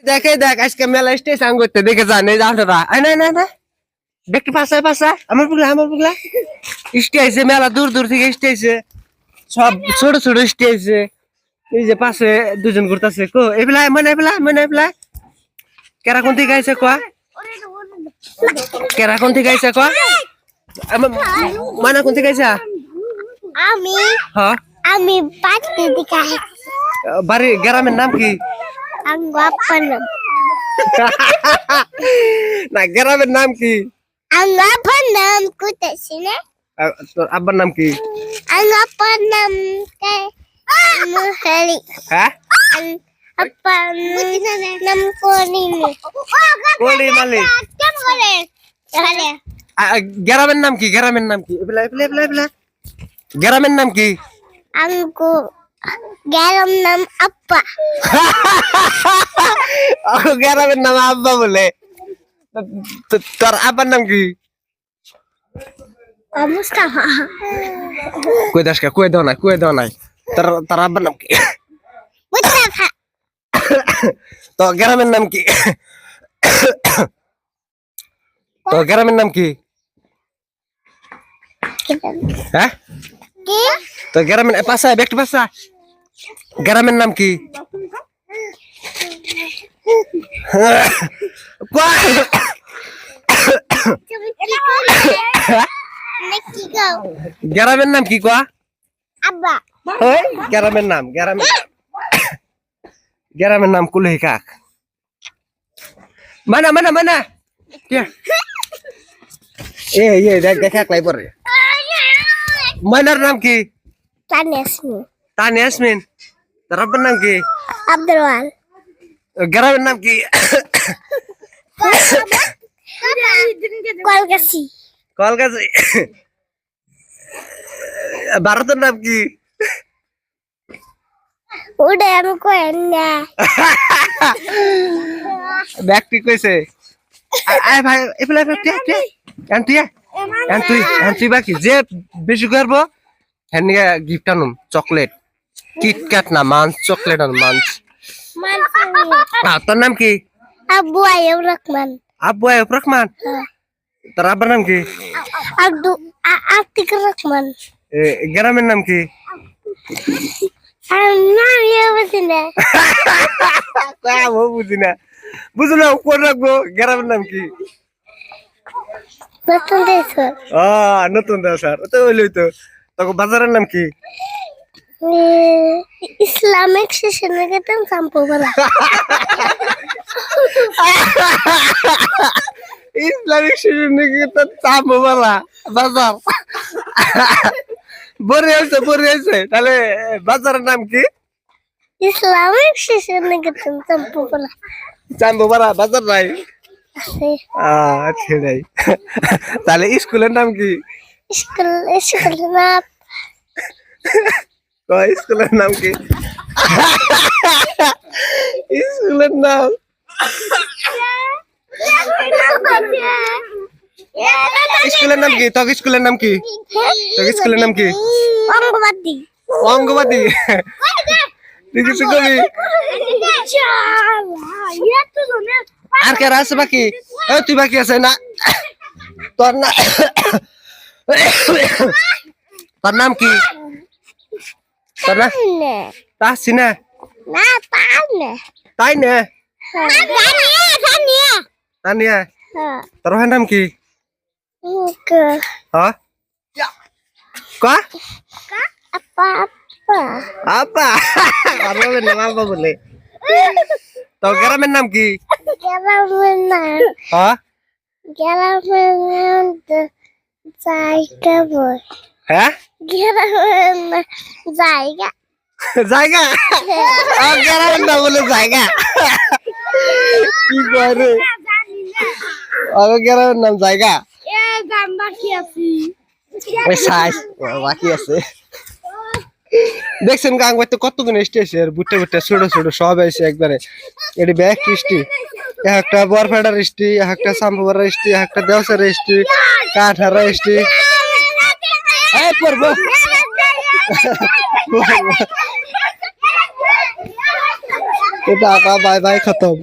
দেখে দেখ আজকে মেলা স্টেশন করতে দেখে জানে জানরা না না না দেখতে পাশা আমার বুগলা স্টেশন মেলা দূর দূর থেকে স্টেশন সব ছোট ছোট স্টেশন এই যে পাশে দুজন ঘুরতেছে কো এবলা মনে কেরা কোন থেকে আইছে কোয়া কেরা কোন থেকে আইছে কোয়া মানে কোন থেকে আইছে আমি হ্যাঁ আমি পাঁচটি দিকে বাড়ি গ্রামের নাম কি আঙ্গাপানাম না গ্রামের নাম কি আঙ্গাপানাম কুতেছি না তোর আব্বার নাম কি আঙ্গাপানাম কে মুহারি হ্যাঁ আপা নাম কোলিনি কোলি মালি কেন করে তাহলে গ্রামের নাম কি এবলা গ্রামের নাম কি আঙ্গু গ্রাম নাম আপা গ্রামের নাম আব্বা বলে তোর আব্বার নাম কি মুস্তাফা কই দাসকা কই দাও নাই তোর আব্বার নাম কি মুস্তাফা তো গ্রামের নাম কি তো গ্রামের নাম কি হ্যাঁ কি তো গ্রামের পাশা ব্যক্তি পাশা গ্রামের নাম কি গ্রামের নাম কি কোয়া আব্বা গ্রামের নাম কুলহি কাক মানা এ দেখ লাই পরে মানার নাম কি তানিয়াসমিন তোর আব্বার নাম কি আব্দুল ওয়াল গ্রামের নাম কি কলকাসি কলকাতা ভারতের নাম কি ওটা আমি কই না ব্যক্তি কইছে আয় ভাই এফলা তুই বাকি যে বেশি করবো হ্যাঁ গিফট আনুম চকলেট কিটক্যাট না মাঞ্চ চকলেট আনুম মাঞ্চ তোর নাম কি আব্বু আইয়ুব রহমান তোর আব্বার নাম কি আতিক রহমান গ্রামের নাম কি বুঝি না কোন রাখবো গ্রামের নাম কি নতুন স্যার তো হইলই তো তখন বাজারের নাম কি ইসলামিক শিশু গেতাম সাম্পুবালা ইসলামিক শিশু নিকেতন চাম্পবালা বাজার বড় হয়েছে তাহলে বাজারের নাম কি ইসলামিক শিশু গেতাম চাম্পবালা বাজার নাই সেটাই তাহলে স্কুলের নাম কি স্কুলের নাম স্কুলের নাম কি স্কুলের নাম স্কুলের নাম কি তোর স্কুলের নাম কি স্কুলের নাম কি অঙ্গবাদী তুই কিছু কবি আর কে আছে বাকি তুই বাকি আছে না তোর না তোর নাম কি তোর না তাসি না তাই না তানিয়া তোর ভাইয়ের নাম কি হ্যাঁ আপা আমার নাম আপা বলে তো গ্রামের নাম কি হ্যাঁ হ্যাঁ জায়গা জায়গা গ্রামের নাম বলে জায়গা কি করে গ্রামের নাম জায়গা বাকি আছে দেখছেন গাং তো কতগুলো স্টেশন বুটে ছোট ছোট সব এসে একবারে এটি ব্যাগ স্টি একটা বরফেডার স্টি একটা সাম্পুবার স্টি একটা দেওসার স্টি কাঠার স্টি পড়বো এটা বাই বাই খতম।